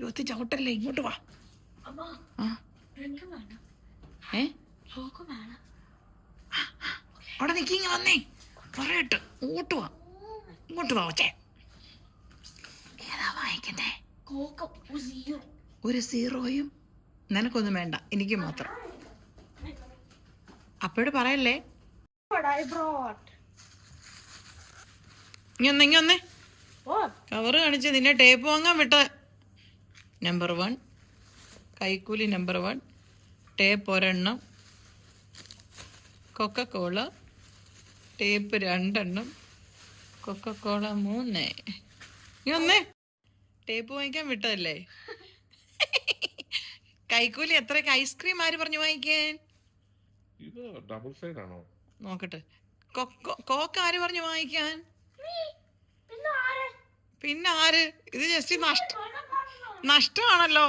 യുവത്തി ചവിട്ടല്ലേ, ഇങ്ങോട്ട് വാ. അവിടെ നിക്കിങ്ങ വന്നേ പറയട്ട്. ഇങ്ങോട്ട് വാ, ഇങ്ങോട്ട് വാ. ഒച്ചേ ഏതാ വാങ്ങിക്കുന്നേ? ഒരു സീറോയും നിനക്കൊന്നും വേണ്ട, എനിക്ക് മാത്രം. അപ്പോഴ് പറയല്ലേ. ഇങ്ങൊന്നേ കവറ് കാണിച്ച് നിന്നെ ടേപ്പ് വാങ്ങാൻ വിട്ട. നമ്പർ 1 കൈക്കൂലി, നമ്പർ 1 ടേപ്പ് ഒരെണ്ണം, കൊക്കക്കോള ടേപ്പ് 2 എണ്ണം, കൊക്കക്കോള 3. ഇങ്ങൊന്നേ ടേപ്പ് വാങ്ങിക്കാൻ വിട്ടതല്ലേ. കൈക്കൂലി എത്രയ്ക്ക്? ഐസ്ക്രീം ആര് പറഞ്ഞു വാങ്ങിക്കാൻ? നോക്കട്ടെ. കോക്ക് ആര് പറഞ്ഞു വാങ്ങിക്കാൻ? പിന്നെ ആര്? ഇത് ജസ്റ്റ് നഷ്ടമാണല്ലോ.